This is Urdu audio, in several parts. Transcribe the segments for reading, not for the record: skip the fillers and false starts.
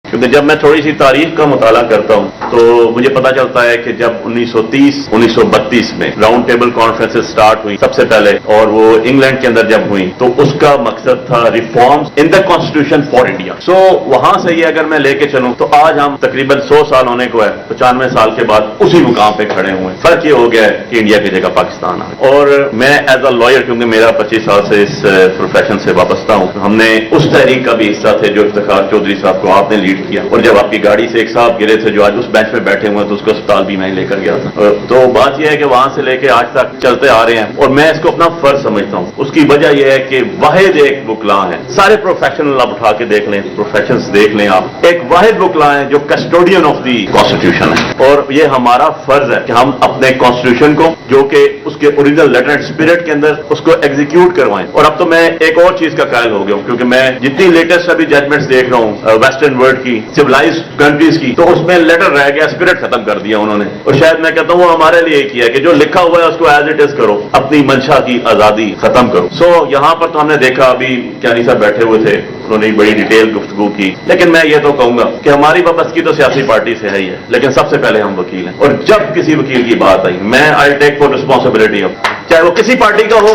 کیونکہ جب میں تھوڑی سی تاریخ کا مطالعہ کرتا ہوں تو مجھے پتا چلتا ہے کہ جب 1930-1932 میں راؤنڈ ٹیبل کانفرنسز سٹارٹ ہوئی سب سے پہلے، اور وہ انگلینڈ کے اندر جب ہوئی، تو اس کا مقصد تھا reforms in the constitution for India. So وہاں سے یہ اگر میں لے کے چلوں تو آج ہم تقریباً 100 سال ہونے کو ہے، 95 سال کے بعد اسی مقام پہ کھڑے ہوئے ہیں. فرق یہ ہو گیا ہے کہ انڈیا کی جگہ پاکستان آ گیا. اور میں ایز اے لائر، کیونکہ میرا 25 سال سے اس پروفیشن سے وابستہ ہوں، ہم نے اس تحریک کا بھی حصہ تھے جو افتخار چودھری صاحب کو آپ نے لیڈ کیا. اور جب آپ کی گاڑی سے ایک صاحب گرے تھے جو آج اس بینچ پہ بیٹھے ہوئے ہیں، تو اس کو اسپتال بھی میں لے کر گیا تھا. تو بات یہ ہے کہ وہاں سے لے کے آج تک چلتے آ رہے ہیں، اور میں اس کو اپنا فرض سمجھتا ہوں. اس کی وجہ یہ ہے کہ واحد ایک وکلا ہے، سارے پروفیشنل آپ اٹھا کے دیکھ لیں، پروفیشنز دیکھ لیں آپ، ایک واحد وکلا ہے جو کسٹوڈین آف دی کانسٹیٹیوشن ہے. اور یہ ہمارا فرض ہے کہ ہم اپنے کانسٹیٹیوشن کو، جو کہ اس کے اوریجنل لیٹر اینڈ اسپرٹ کے اندر، اس کو ایگزیکیوٹ کروائیں. اور اب تو میں ایک اور چیز کا قائل ہو گیا ہوں، کیونکہ میں جتنی لیٹسٹ ابھی ججمنٹس دیکھ رہا ہوں ویسٹرن ورلڈ کی، سویلائزڈ کنٹریز کی، تو اس میں لیٹر رہ گیا، اسپرٹ ختم کر دیا انہوں نے. اور شاید میں کہتا ہوں وہ ہمارے لیے کیا ہے کہ جو لکھا ہوا ہے اس کو ایز اٹ از کرو، اپنی منشا کی آزادی ختم کرو. سو یہاں پر تو ہم نے دیکھا، ابھی کیانی صاحب بیٹھے ہوئے تھے، انہوں نے بڑی ڈیٹیل گفتگو کی. لیکن میں یہ تو کہوں گا کہ ہماری وابستگی تو سیاسی پارٹی سے ہے ہی ہے، لیکن سب سے پہلے ہم وکیل ہیں. اور جب کسی وکیل کی بات آئی، میں آئی ٹیک فور ریسپانسبلٹی آف، چاہے وہ کسی پارٹی کا ہو،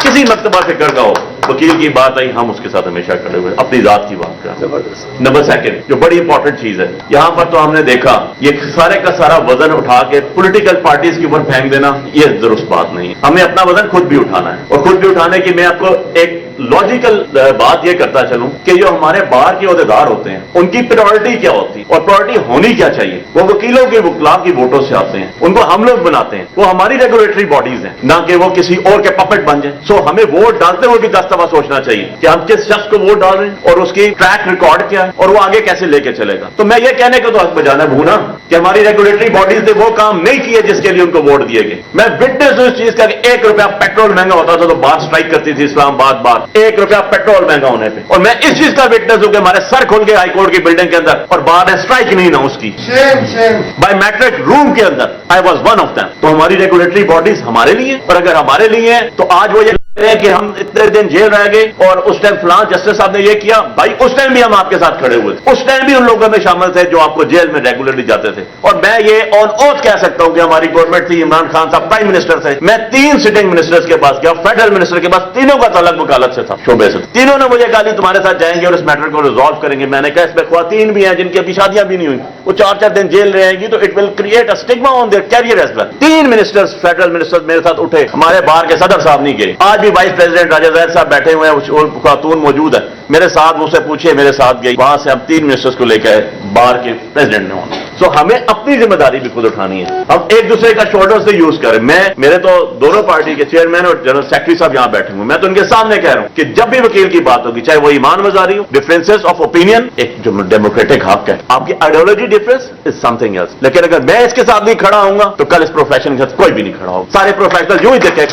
کسی مکتبہ فکر کا ہو، وکیل کی بات آئی، ہم اس کے ساتھ ہمیشہ کھڑے ہوئے اپنی ذات کی بات کریں. نمبر سیکنڈ، جو بڑی امپورٹنٹ چیز ہے، یہاں پر تو ہم نے دیکھا یہ سارے کا سارا وزن اٹھا کے پولیٹیکل پارٹیز کے اوپر پھینک دینا، یہ درست بات نہیں ہے. ہمیں اپنا وزن خود بھی اٹھانا ہے. اور خود بھی اٹھانے کی میں آپ کو ایک لاجیکل بات یہ کرتا چلوں کہ جو ہمارے باہر کے عہدیدار ہوتے ہیں، ان کی پرائورٹی کیا ہوتی ہے اور پرائورٹی ہونی کیا چاہیے. وہ وکیلوں کے وکلا کی ووٹوں سے آتے ہیں، ان کو ہم لوگ بناتے ہیں، وہ ہماری ریگولیٹری باڈیز ہیں، نہ کہ وہ کسی اور کے پپٹ بن جائیں. سو ہمیں ووٹ ڈالتے ہوئے بھی 10 دفعہ سوچنا چاہیے کہ ہم کس شخص کو ووٹ ڈال رہے ہیں اور اس کی ٹریک ریکارڈ کیا ہے اور وہ آگے کیسے لے کے چلے گا. تو میں یہ کہنے کو تو حق بجانا بھونا کہ ہماری ریگولیٹری باڈیز نے وہ کام نہیں کیے جس کے لیے ان کو ووٹ دیے گئے. میں وٹنس ہوں اس چیز کا کہ 1 روپیہ پیٹرول مہنگا ہوتا تھا تو بات اسٹرائک کرتی تھی اسلام آباد بار، 1 روپیہ پیٹرول مہنگا ہونے پہ. اور میں اس چیز کا وٹنس ہوں کہ ہمارے سر کھل گئے ہائی کورٹ کی بلڈنگ کے اندر اور بعد میں اسٹرائک نہیں نہ اس کی بائی میٹرک روم کے اندر. I was one of them. تو ہماری ریگولیٹری باڈیز ہمارے لیے، اور اگر ہمارے لیے ہیں تو آج وہ یہ کہ ہم اتنے دن جیل رہ گئے اور اس ٹائم فلاں جسٹس صاحب نے یہ کیا. بھائی اس ٹائم بھی ہم آپ کے ساتھ کھڑے ہوئے تھے، اس ٹائم بھی ان لوگوں میں شامل تھے جو آپ کو جیل میں ریگولرلی جاتے تھے. اور میں یہ آن اوتھ کہہ سکتا ہوں کہ ہماری گورنمنٹ تھی، عمران خان صاحب پرائم منسٹر تھے، میں 3 سٹنگ منسٹرز کے پاس گیا، فیڈرل منسٹر کے پاس، تینوں کا تعلق وکالت سے تھا، شعبے سے. تینوں نے مجھے کہا نہیں تمہارے ساتھ جائیں گے اور اس میٹر کو ریزالو کریں گے. میں نے کہا اس میں خواتین بھی ہیں جن کی ابھی شادیاں بھی نہیں ہوئی، وہ 4 دن جیل رہیں گی تو it will create a stigma on their career as well. 3 ministers federal minister میرے ساتھ اٹھے، ہمارے باہر کے صدر صاحب نہیں گئے. آج بھی وائس پریزیڈنٹ راجہ زید صاحب بیٹھے ہوئے ہیں، خاتون موجود ہے میرے ساتھ، مجھ سے پوچھے، میرے ساتھ گئی. وہاں سے ہم 3 منسٹرز کو لے کے باہر کے پریزیڈنٹ نے ہونا. سو ہمیں اپنی ذمہ داری بھی خود اٹھانی ہے. ہم ایک دوسرے کا شولڈر سے یوز کریں. میرے تو دونوں پارٹی کے چیئرمین اور جنرل سیکرٹری صاحب یہاں بیٹھے ہوئے، میں تو ان کے سامنے کہہ رہا ہوں کہ جب بھی وکیل کی بات ہوگی، چاہے وہ ایمان مزاری ہو، ڈفرینسز آف اوپینین ایک جو ڈیموکریٹک حق ہے، آپ کی ideology difference is something else. لیکن اگر میں اس کے ساتھ نہیں کھڑا ہوں گا تو کل اس پروفیشن کے ساتھ کوئی بھی نہیں کھڑا ہوگا. سارے پروفیشنل یوں ہی دیکھیں.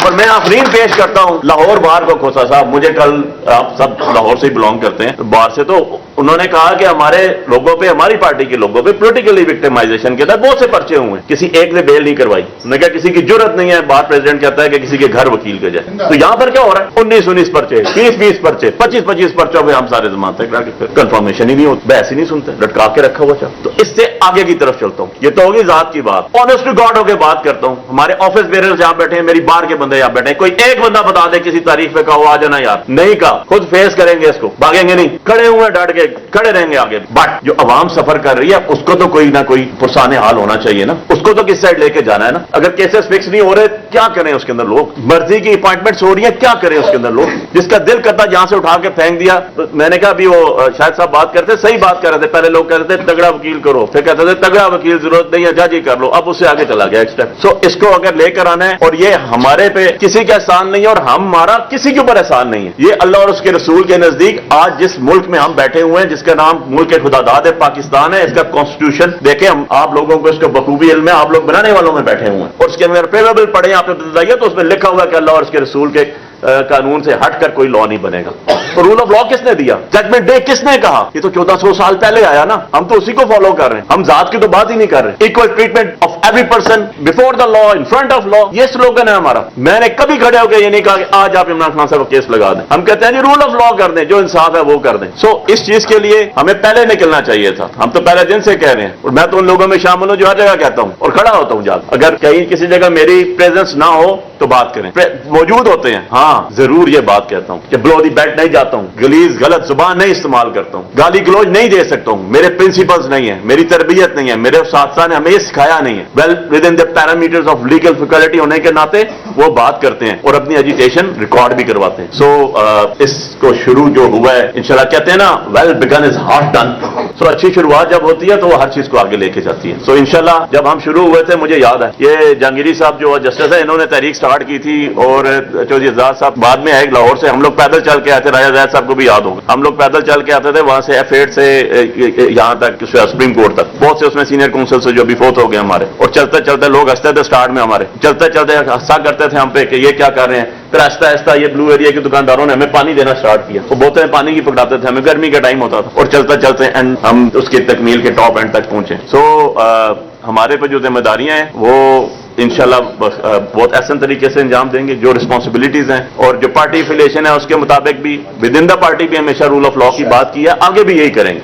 اور میں آفرین پیش کرتا ہوں لاہور بار کو کھوسا صاحب، مجھے کل، آپ سب لاہور سے ہی بلانگ کرتے ہیں بار سے، تو انہوں نے کہا کہ ہمارے لوگوں پہ، ہماری پارٹی کے لوگوں پہ پولیٹیکلی وکٹمائزیشن کے تحت بہت سے پرچے ہوئے ہیں، کسی ایک نے بیل نہیں کروائی. انہوں نے کہا کسی کی جرت نہیں ہے، بار پریزیڈنٹ کہتا ہے کہ کسی کے گھر وکیل کے جائے. تو یہاں پر کیا ہو رہا ہے؟ 19 پرچے، 20 پرچے، 25 پرچوں پہ ہم سارے ضمانت تک کنفرمیشن ہی نہیں ہوتی، بحث ہی نہیں سنتے، لٹکا کے رکھا ہوا. تو اس سے آگے کی طرف چلتا ہوں. یہ تو ہوگی ذات کی بات. آنیسٹ ٹو گاڈ ہو کے بات کرتا ہوں. ہمارے آفس بیررز یہاں بیٹھے ہیں، میری بار کے بندے یہاں بیٹھے ہیں. کوئی ایک بندہ بتا دے کسی تاریخ پہ کہو آ جانا یار، نہیں کہا. خود فیس کریں گے اس کو، بھاگیں گے نہیں، کھڑے ہوئے ڈٹ کے کھڑے رہیں گے آگے. بٹ جو عوام سفر کر رہی ہے اس کو تو کوئی نہ کوئی پرسان حال ہونا چاہیے نا، اس کو تو کس سائڈ لے کے جانا ہے نا. اگر کیسز فکس نہیں ہو رہے کیا کریں اس کے اندر لوگ؟ مرضی کی اپائنٹمنٹس ہو رہی ہیں، کیا کریں اس کے اندر لوگ؟ جس کا دل کرتا جہاں سے اٹھا کے پھینک دیا. میں نے کہا ابھی وہ شاید صاحب بات کرتے صحیح بات کر رہے تھے، پہلے لوگ کہہ رہے تھے تگڑا وکیل کرو، پھر کہتے تھے تگڑا وکیل ضرورت نہیں ہے، جج ہی کر لو. اب اس سے آگے چلا گیا ایک سٹیپ. سو اس کو اگر لے کر آنا ہے، اور یہ ہمارے پہ کسی کا احسان نہیں ہے اور ہمارا کسی کے اوپر احسان نہیں ہے، یہ اللہ اور اس کے رسول کے نزدیک آج جس ملک میں ہم بیٹھے ہوئے ہیں، جس کا نام ملک خدا داد ہے، پاکستان ہے، اس کا کانسٹیٹیوشن دیکھیں. ہم آپ لوگوں کو اس کا بخوبی علم ہے، آپ لوگ بنانے والوں میں بیٹھے ہوئے ہیں، اور اس کے اندر پیرابل پڑھیں آپ نے بتائیے تو اس میں لکھا ہوا کہ اللہ اور اس کے رسول کے قانون سے ہٹ کر کوئی لا نہیں بنے گا. تو رول آف لا کس نے دیا؟ ججمنٹ ڈے کس نے کہا؟ یہ تو 1400 سال پہلے آیا نا, ہم تو اسی کو فالو کر رہے ہیں, ہم ذات کی تو بات ہی نہیں کر رہے. Equal treatment of every person before the law in front of law, یہ سلوگن ہے ہمارا. میں نے کبھی کھڑے ہو کے یہ نہیں کہا کہ آج آپ عمران خان صاحب کو کیس لگا دیں. ہم کہتے ہیں رول آف لا کر دیں, جو انصاف ہے وہ کر دیں. سو اس چیز کے لیے ہمیں پہلے نکلنا چاہیے تھا. ہم تو پہلے دن سے کہہ رہے ہیں, اور میں تو ان لوگوں میں شامل ہوں جو ہر جگہ کہتا ہوں اور کھڑا ہوتا ہوں جا. اگر کہیں کسی جگہ میری پریزنس نہ ہو تو بات کریں. موجود ہوتے ہیں, ہاں ضرور یہ بات کہتا ہوں کہ بلو دی بیٹ نہیں جاتا ہوں, گلیز غلط زبان نہیں استعمال کرتا ہوں, گالی گلوچ نہیں دے سکتا ہوں. میرے پرنسپلز نہیں ہیں, میری تربیت نہیں ہے, میرے اساتذہ نے ہمیں یہ سکھایا نہیں ہے. Well within the parameters of legal faculty ہونے کے ناطے وہ بات کرتے ہیں اور اپنی ایجیٹیشن ریکارڈ بھی کرواتے ہیں. سو اس کو شروع جو ہوا ہے انشاءاللہ, کہتے ہیں نا well begun is hard done. So اچھی شروعات جب ہوتی ہے تو وہ ہر چیز کو آگے لے کے جاتی ہے. سو انشاءاللہ جب ہم شروع ہوئے تھے, مجھے یاد ہے یہ جہانگیری صاحب جو جسٹس ہے, انہوں نے تحریک سٹارٹ کی تھی, اور چودھری اعزاز صاحب بعد میں آئے لاہور سے. ہم لوگ پیدل چل کے آتے, راجہ زید صاحب کو بھی یاد ہوگا, ہم لوگ پیدل چل کے آتے تھے وہاں سے F8 سے یہاں تک سپریم کورٹ تک. بہت سے اس میں سینئر کونسل سے جو بھی فوت ہو گئے ہمارے, اور چلتے چلتے لوگ ہنستے تھے اسٹارٹ میں, ہمارے چلتے چلتے ہنسا کرتے تھے ہم پہ کہ یہ کیا کر رہے ہیں. پھر آہستہ آہستہ یہ بلو ایریا کے دکانداروں نے ہمیں پانی دینا اسٹارٹ کیا, وہ بوتلیں پانی کی پکڑاتے تھے, ہمیں گرمی کا ٹائم ہوتا تھا, اور چلتے چلتے اینڈ ہم اس کی تکمیل کے ٹاپ اینڈ تک پہنچے. سو ہمارے پہ جو ذمہ داریاں ہیں وہ انشاءاللہ بہت احسن طریقے سے انجام دیں گے. جو رسپانسبلٹیز ہیں اور جو پارٹی افیلیشن ہے اس کے مطابق بھی ود ان دا پارٹی بھی ہمیشہ رول آف لا کی بات کی ہے, آگے بھی یہی کریں گے.